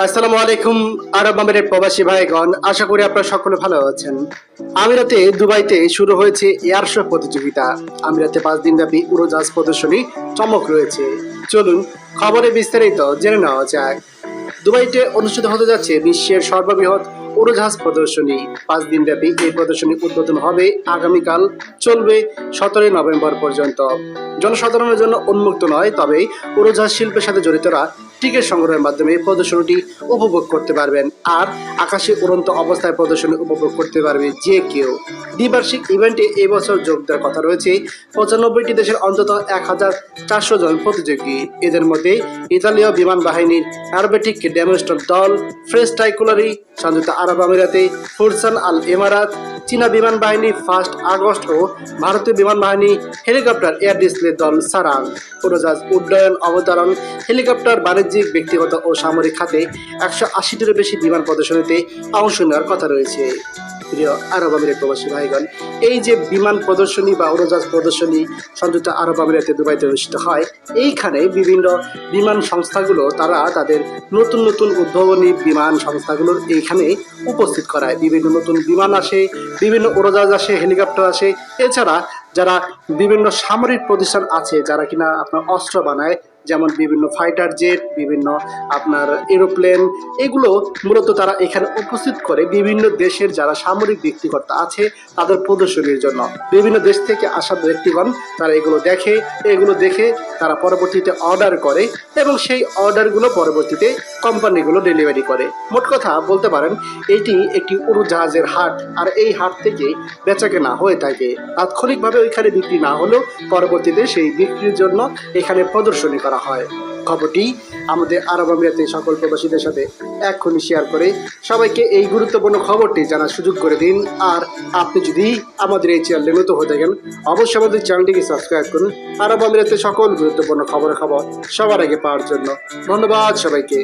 আসসালামু আলাইকুম আরব আমিরাত প্রবাসী ভাইগণ, আশা করি আপনারা সকলে ভালো আছেন। আমিরাতে দুবাইতে শুরু হয়েছে এয়ার শো প্রতিযোগিতা। আমিরাতে 5 দিন ব্যাপী উড়োজাহাজ প্রদর্শনী চমক রয়েছে। চলুন খবরে বিস্তারিত জেনে নেওয়া যাক। দুবাইতে অনুষ্ঠিত হতে যাচ্ছে বিশ্বের সর্ববৃহৎ উড়োজাহাজ প্রদর্শনী। 5 দিন ব্যাপী এই প্রদর্শনী উদ্বোধন হবে আগামীকাল, চলবে 17 নভেম্বর পর্যন্ত। জনসাধারণের জন্য উন্মুক্ত নয়, তবে উড়োজাহাজ শিল্পের সাথে জড়িতরা টিকিট সংগ্রহের মাধ্যমে প্রদর্শনীটি উপভোগ করতে পারবেন। আর আকাশে উড়ন্ত অবস্থায় প্রদর্শনী উপভোগ করতে পারবে যে কেউ। দ্বিবার্ষিক ইভেন্টে এবছর যোগ দেওয়ার কথা রয়েছে 95টি দেশের অন্তত 1400 জন প্রতিযোগী। এদের মধ্যে ইতালীয় বিমান বাহিনীর অ্যারোবেটিক ডেমনস্ট্রেটর দল, ফ্রেঞ্চ টাইকুলারি সংযুক্ত আরব আমিরাতে, ফুরসান আল ইমারাত, চীনা বিমান বাহিনী 1 আগস্ট ও ভারতীয় বিমান বাহিনী হেলিকপ্টার এয়ার ডিসপ্লে দল সারাং। উড়োজাহাজ উড্ডয়ন, অবতরণ, হেলিকপ্টার, বাণিজ্যিক, ব্যক্তিগত ও সামরিক খাতে 180টিরও বেশি বিমান প্রদর্শনীতে অংশ নেওয়ার কথা রয়েছে। প্রিয় আরব আমিরাত প্রবাসী ভাইগণ, এই যে বিমান প্রদর্শনী বা উড়োজাহাজ প্রদর্শনী সংযুক্ত আরব আমিরাতে দুবাইতে অনুষ্ঠিত হয়, এইখানে বিভিন্ন বিমান সংস্থাগুলো তারা তাদের নতুন নতুন উদ্ভাবনী বিমান সংস্থাগুলোর এইখানে উপস্থিত করায়। বিভিন্ন নতুন বিমান আসে, বিভিন্ন উড়োজাহাজ আসে, হেলিকপ্টার আসে। এছাড়া যারা বিভিন্ন সামরিক প্রতিষ্ঠান আছে যারা কিনা আপনার অস্ত্র বানায়, যেমন বিভিন্ন ফাইটার জেট, বিভিন্ন আপনার এরোপ্লেন, এগুলো মূলত তারা এখানে উপস্থিত করে বিভিন্ন দেশের যারা সামরিক ব্যক্তিকর্তা আছে তাদের প্রদর্শনীর জন্য। বিভিন্ন দেশ থেকে আসা ব্যক্তিগণ তারা এগুলো দেখে তারা পরবর্তীতে অর্ডার করে এবং সেই অর্ডারগুলো পরবর্তীতে কোম্পানিগুলো ডেলিভারি করে। মোট কথা বলতে পারেন এটি একটি উড়োজাহাজের হাট, আর এই হাট থেকে বেচাকেনা হয়ে থাকে। তাৎক্ষণিকভাবে ওইখানে বিক্রি না হলেও পরবর্তীতে সেই বিক্রির জন্য এখানে প্রদর্শনী করা হয়। খবরটি আমাদের আরব আমিরাতের সকল প্রবাসীদের সাথে এক্ষুনি শেয়ার করে সবাইকে এই গুরুত্বপূর্ণ খবরটি জানার সুযোগ করে দিন। আর আপনি যদি আমাদের এই চ্যানেলে নতুন হয়ে থাকেন, অবশ্যই আমাদের চ্যানেলটিকে সাবস্ক্রাইব করুন আরব আমিরাতের সকল গুরুত্বপূর্ণ খবর সবার আগে পাওয়ার জন্য। ধন্যবাদ সবাইকে।